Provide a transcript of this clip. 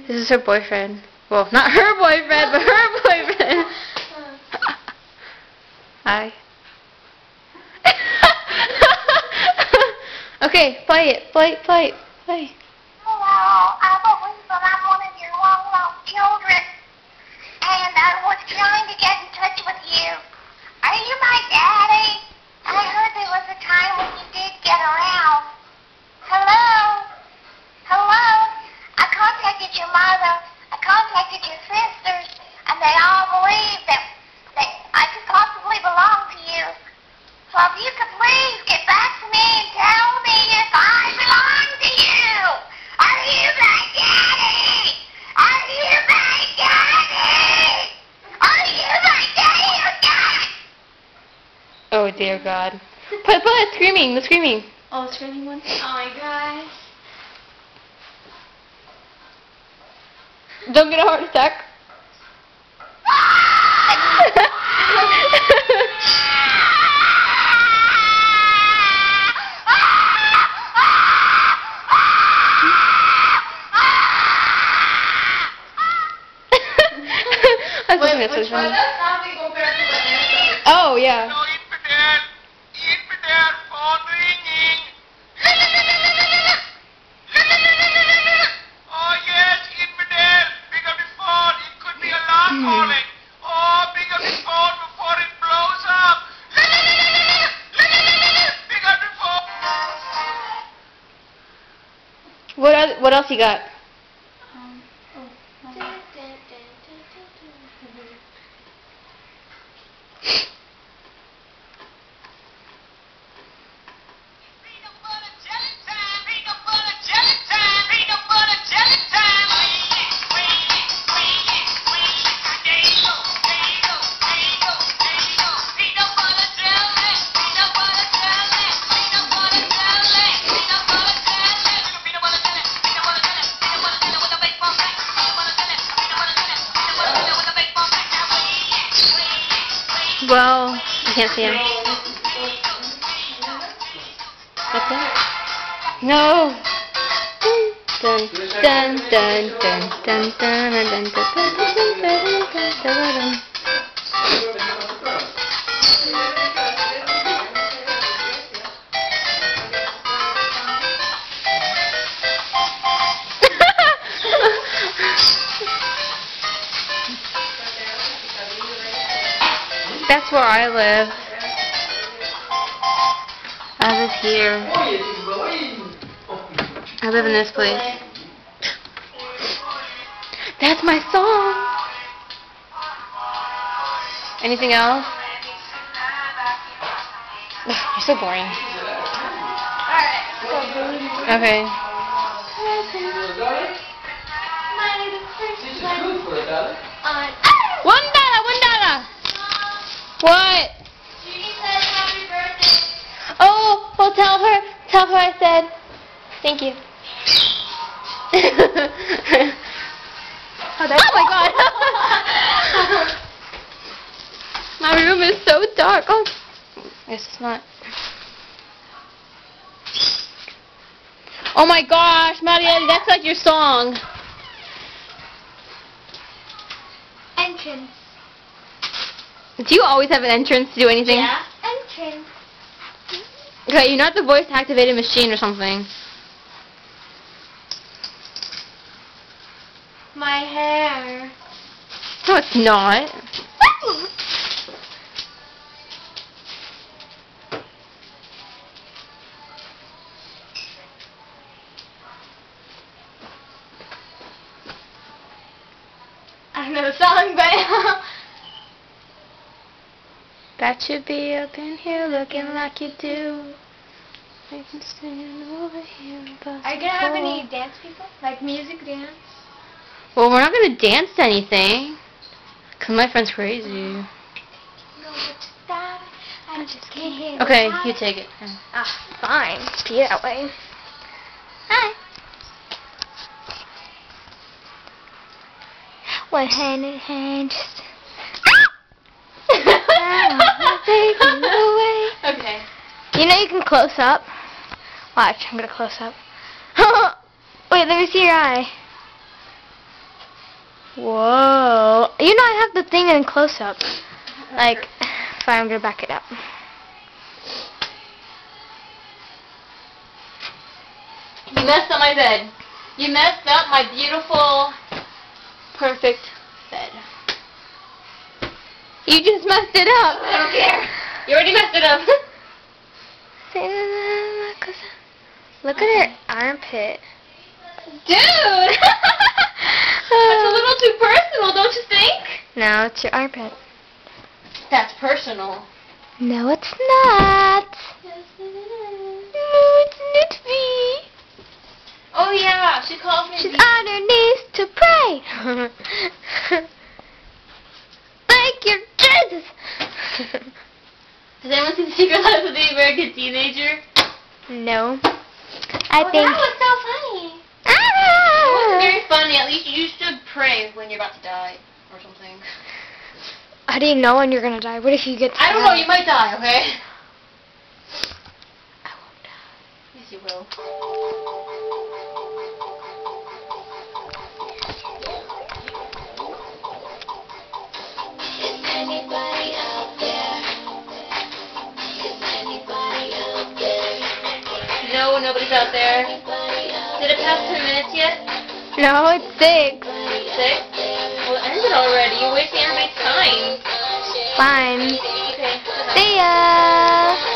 This is her boyfriend. Well, not her boyfriend, but her boyfriend. Hi. Okay, play it. Play. Hello, I believe that I'm one of your long-lost children, and I was trying to get in touch with you. Are you my daddy? I heard there was a time when you did get around. Hello? I contacted your mother, I contacted your sisters, and they all believe that I could possibly belong to you. So if you could please get back to me and tell me if I belong to you. Are you my daddy? Are you my daddy? Are you my daddy or not? Oh dear God. Put it screaming. The screaming. Oh, the screaming one? Oh my gosh. Don't get a heart attack. Which one? Oh, yeah. Infidel, phone ringing. Oh yes, infidel. Pick up the phone. It could be alarm calling. Oh, pick up the phone before it blows up. Pick up the phone. What else you got? Well, I can't see him. Okay. No. Dun dun dun dun dun dun dun dun dun dun. That's where I live. I live here. I live in this place. That's my song. Anything else? Ugh, you're so boring. Okay. $1. What? Judy said happy birthday. Oh, well tell her I said thank you. Oh my God. My room is so dark. Oh, yes, it's not. Oh my gosh, Maria, that's like your song. Entrance. Do you always have an entrance to do anything? Yeah. Entrance. Okay, you're not the voice activated machine or something. My hair. No, it's not. I don't know the song, but That should be up in here looking like you do. I can stand over here. are you gonna have any dance people? Like music dance? Well, we're not gonna dance to anything. Cause my friend's crazy. No, I just can't hear. Okay, you take it. Ah, fine. Be that way. Hi. One hand in hand, just. Okay. You know you can close up. Watch, I'm gonna close up. Wait, let me see your eye. Whoa. You know, I have the thing in close-up. Like, fine, I'm going to back it up. You messed up my bed. You messed up my beautiful, perfect bed. You just messed it up. I don't care. You already messed it up. Look at her armpit. Dude! That's a little too personal, don't you think? No, it's your armpit. That's personal. No, it's not. Yes, it is. No, it's not me. Oh yeah, she calls me. She's on her knees to pray. Thank you, Jesus. Does anyone see the Secret Life of the American Teenager? No. I Oh, think. that was so funny. It Ah! wasn't very funny. At least you should pray when you're about to die or something. How do you know when you're gonna die? What if you get? I don't know. You might die. Okay. I won't die. Yes, you will. No, nobody's out there. Did it pass 10 minutes yet? No, it's 6. 6? Well, it ended already. You're wasting everybody's time. Fine. Okay. See ya.